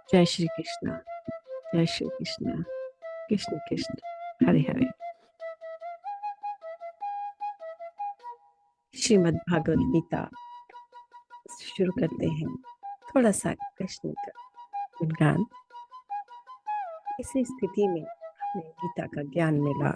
जय श्री कृष्ण। जय श्री कृष्ण। कृष्ण कृष्ण हरे हरे। श्रीमद् भागवत गीता शुरू करते हैं। थोड़ा सा कृष्ण का गुणगान। इसी स्थिति में हमें गीता का ज्ञान मिला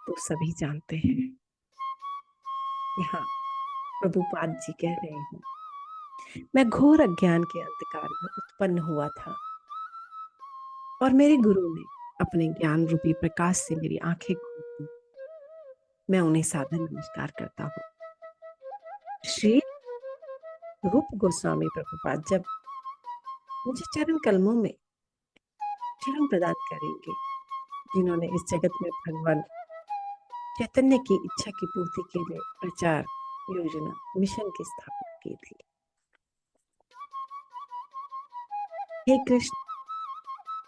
तो सभी जानते हैं। यहाँ प्रभुपाद जी कह रहे हैं, मैं घोर अज्ञान के अंधकार में उत्पन्न हुआ था और मेरे गुरु ने अपने ज्ञान रूपी प्रकाश से मेरी आंखें खोल दी। मैं उन्हें सादर नमस्कार करता हूँ। श्री रूप गोस्वामी प्रभुपाद जब मुझे चरण कलमों में शरण प्रदान करेंगे, जिन्होंने इस जगत में भगवान चैतन्य की इच्छा की पूर्ति के लिए प्रचार योजना मिशन की स्थापना की थी। हे कृष्ण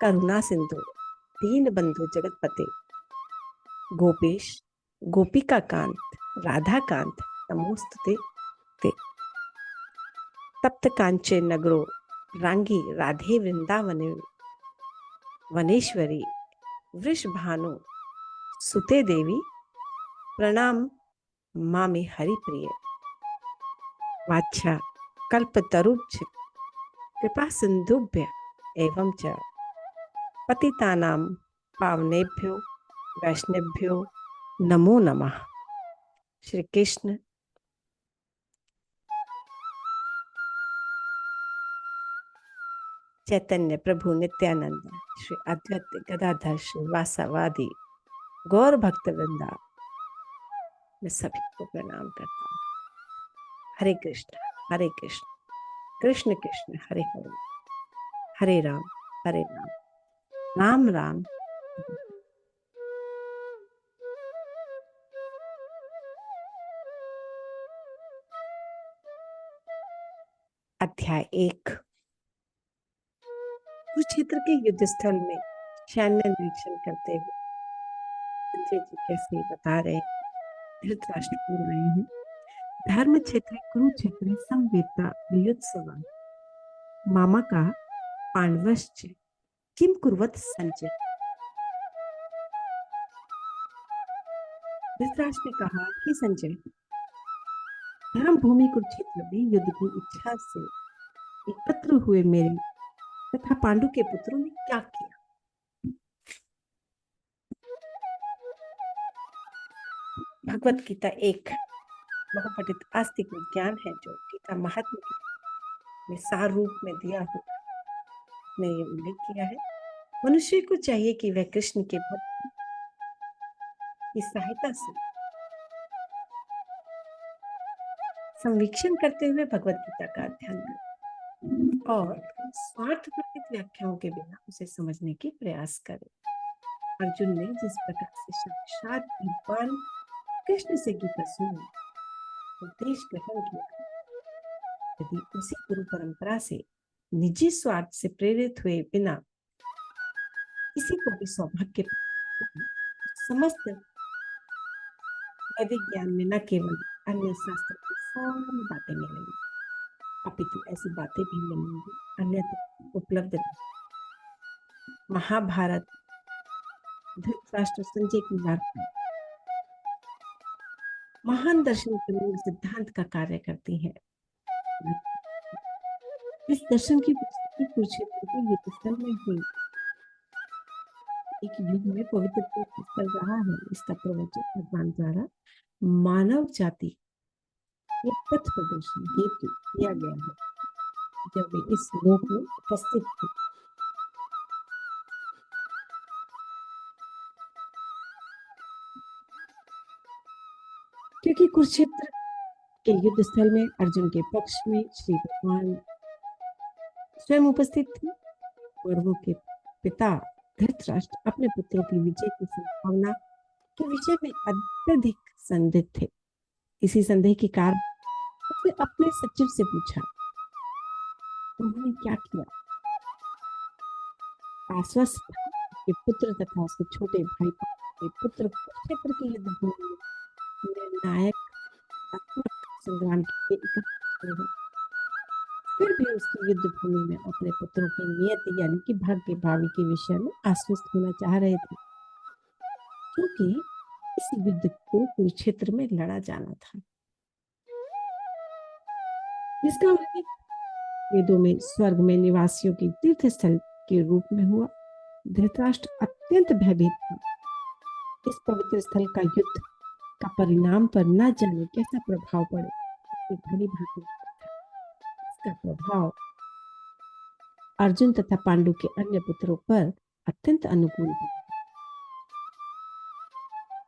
करुणा सिंधु दीन बंधु जगतपते गोपेश गोपिका कांत राधा कांत नमोस्तुते ते। तप्त कांचे नगरो रांगी राधे वृंदावने वनेश्वरी वृषभानु सुते देवी प्रणाम मामे हरिप्रिय। वाच्छा कल्पतरुभ्य कृपा सिंधुभ्य एवं च पतितानां पावनेभ्यो वैष्णवेभ्यो नमो नमः। श्री कृष्ण चैतन्य प्रभु नित्यानंद श्री अद्वैत गदाधर श्री वासावादी गौर भक्त वृंदा, मैं सभी को प्रणाम करता हूँ। हरे कृष्ण कृष्ण कृष्ण हरे हरे, हरे राम राम राम। अध्याय 1। कुरुक्षेत्र के युद्ध स्थल में सैन्य निरीक्षण करते हुए संजय जी कैसे बता रहे हैं। धृतराष्ट्र बोल रहे हैं, धर्म क्षेत्र कुरुक्षेत्र संवेदता युत्सव मामा का पांडवश्च किम कुर्वत संजय। धृतराष्ट्र ने कहा, कि संजय धर्म भूमि कुरुक्षेत्र में युद्ध की इच्छा से एकत्र हुए मेरे तथा पांडु के पुत्रों ने क्या किया। भगवत गीता एक बहुपठित आस्तिक विज्ञान है जो गीता महात्मा में सार रूप में दिया हो ने ये उल्लेख किया है। मनुष्य को चाहिए कि वह कृष्ण के भक्त की सहायता से संवीक्षण करते हुए भगवत गीता का अध्ययन करे और स्वार्थ प्रेरित व्याख्याओं के बिना उसे समझने की प्रयास करे। अर्जुन ने जिस प्रकार से साक्षात भगवान कृष्ण से गीता सुनी, उपदेश ग्रहण किया, यदि उसी गुरु परंपरा से निजी स्वार्थ से प्रेरित हुए बिना किसी को भी सौभाग्य समस्त वैदिक ज्ञान में न केवल अन्य शास्त्र की सारी बातें मिलेंगी, अपितु ऐसी बातें भी मिलेंगी अन्यत्र उपलब्ध नहीं। महाभारत धृतराष्ट्र संजय की वार्ता महान दर्शन के मूल सिद्धांत का कार्य करती है। इस दर्शन की पुस्तक कुरुक्षेत्र के युद्ध स्थल में हुई एक युग में पवित्र स्थल रहा है। इसका प्रवचन भगवान द्वारा मानव जाति के पथ प्रदर्शन हेतु किया गया है, जब वे इस लोक में उपस्थित थे। क्योंकि कुरुक्षेत्र के युद्ध स्थल में अर्जुन के पक्ष में श्री भगवान स्वयं उपस्थित थे। कौरवों के पिता धृतराष्ट्र अपने पुत्रों की विजय की संभावना के विषय में अत्यधिक संदिग्ध थे। इसी संदेह के कारण उसने अपने सचिव से पूछा, उन्होंने क्या किया। आश्वस्त था कि पुत्र तथा उसके छोटे भाई के पुत्र कुरुक्षेत्र की युद्ध भूमि में निर्णायक संग्राम के लिए इकट्ठे हुए। फिर भी उसकी युद्ध भूमि में अपने पुत्रों की नियति यानी कि भाग्य भावी के विषय में आश्वस्त होना चाह रहे थे, क्योंकि इस युद्ध को कुरुक्षेत्र में लड़ा जाना था, जिसका उल्लेख वेदों में स्वर्ग में निवासियों की तीर्थ स्थल के रूप में हुआ। धृतराष्ट्र अत्यंत भयभीत था। इस पवित्र स्थल का युद्ध का परिणाम पर न जाने कैसा प्रभाव पड़े, इसकी भली भांति था। इसका प्रभाव अर्जुन तथा पांडु के अन्य पुत्रों पर अत्यंत अनुकूल था।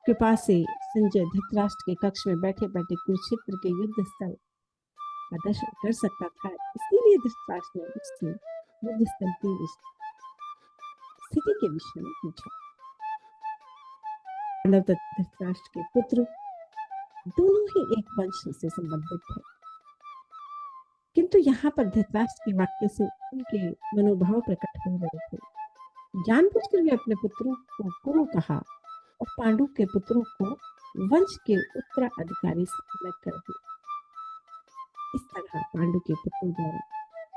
कृपा से संजय धृतराष्ट्र के कक्ष में बैठे बैठे कुरुक्षेत्र के युद्ध स्थल का दर्शन कर सकता था, इसीलिए धृतराष्ट्र ने उससे युद्ध स्थल की स्थिति के विषय में पूछा। पांडव तथा धृतराष्ट्र के पुत्र दोनों ही एक वंश से संबंधित थे, किंतु यहाँ पर धृतराष्ट्र के वाक्य से उनके मनोभाव प्रकट हो रहे थे। जानबूझकर वे अपने पुत्रों को कुरु कहा और पांडु के पुत्रों को वंश के उत्तराधिकारी से अलग कर दिया। इस तरह पांडु के पुत्रों द्वारा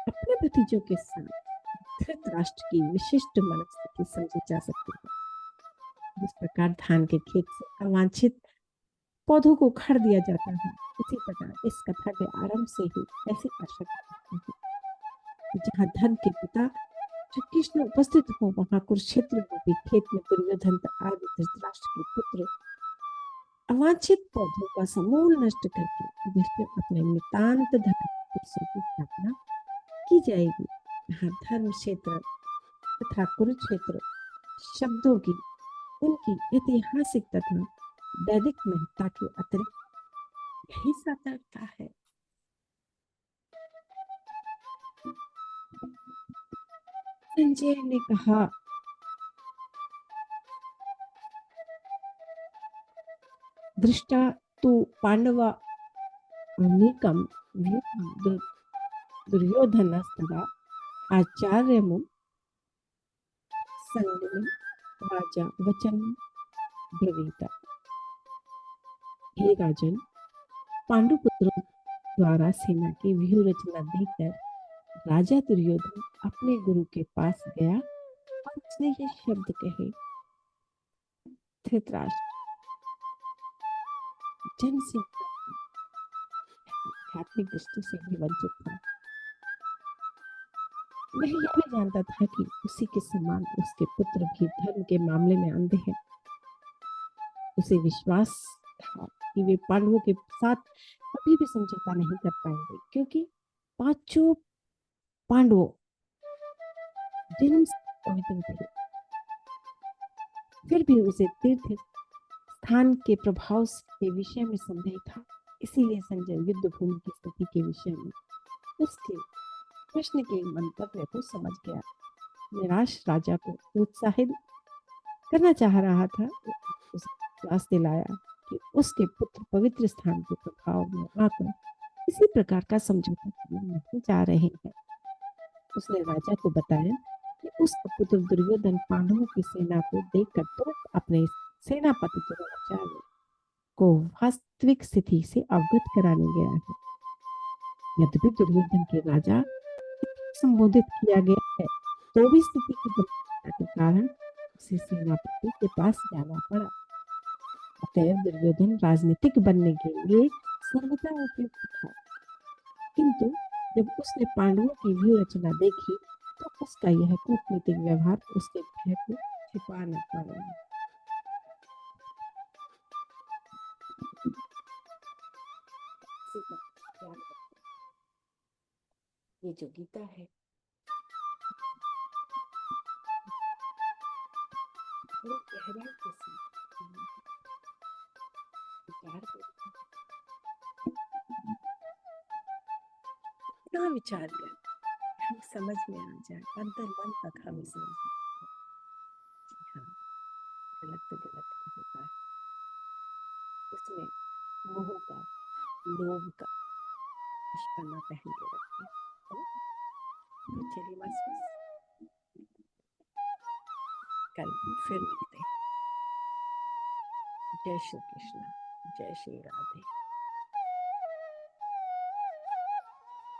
अपने भतीजों के साथ धृतराष्ट्र की विशिष्ट मनस्थिति समझी जा सकती है। जिस प्रकार धान के खेत से अवांछित पौधों को उखाड़ दिया जाता है, इसी प्रकार इस कथा के आरंभ से ही ऐसी आशा करते हैं कि जहाँ धर्म के पिता श्री कृष्ण उपस्थित हो, वहां कुरुक्षेत्र रूपी खेत में दुर्योधन आदि धृतराष्ट्र के पुत्र अवांछित पौधों का समूल नष्ट करके युधिष्ठिर अपने नितांत धर्म पुरुषों की स्थापना की जाएगी। यहाँ धर्म क्षेत्र तथा कुरुक्षेत्र शब्दों की उनकी ऐतिहासिक तथा वैदिक महत्ता के अतिरिक्त यही सार्थकता है। संजय ने कहा, दृष्टा तु पांडवा अनेकम व्यूहम दुर्योधनस्तदा आचार्यमुं संगम राजा वचन ब्रवीत। हे राजन, पांडु पुत्रों द्वारा सेना की व्यूह रचना देखकर राजा दुर्योधन अपने गुरु के पास गया और उसने ये शब्द कहे, धृतराष्ट्र जन से आध्यात्मिक दृष्टि से भी वंचित था। वह यह भी जानता था कि उसी के समान उसके पुत्र भी धर्म के मामले में अंधे हैं। उसे विश्वास था कि वे पांडवों के साथ कभी भी समझौता नहीं कर पाएंगे, क्योंकि पांचों पांडवों जन्म से पवित्र थे। फिर भी उसे तीर्थ स्थान के प्रभाव के विषय में संदेह था। इसीलिए संजय युद्ध भूमि की स्थिति के विषय में उसके प्रश्न के मंतव्य को समझ गया। निराश राजा को उत्साहित करना चाह रहा था, उसे विश्वास दिलाया कि उसके पुत्र पवित्र स्थान के प्रभाव में आकर किसी प्रकार का समझौता करने नहीं जा रहे हैं। उसने राजा को बताया कि उसका पुत्र दुर्योधन पांडवों की सेना को देखकर तुरंत अपने सेनापति द्रोणाचार्य को वास्तविक स्थिति से अवगत कराने गया है। यद्यपि दुर्योधन के राजा संबोधित किया गया है, तो भी स्थिति की गंभीरता के कारण उसे सेनापति के पास जाना पड़ा। अतएव दुर्योधन राजनीतिक बनने के लिए सर्वथा उपयुक्त था, किंतु जब उसने पांडवों की व्यूह रचना देखी तो उसका यह कूटनीतिक व्यवहार उसके भय को छिपा न पाया। ये जो गीता है वो गहराई के साथ इतना विचार कर हम समझ में आ जाए, अंतर मन तक हमें समझ में हाँ, गलत तो गलत होता है, उसमें मोह का लोभ का निष्पन्ना पहन के रखते हैं। तो चलिए मास्टर्स, कल फिर मिलते हैं। जय श्री कृष्ण, जय श्री राधे।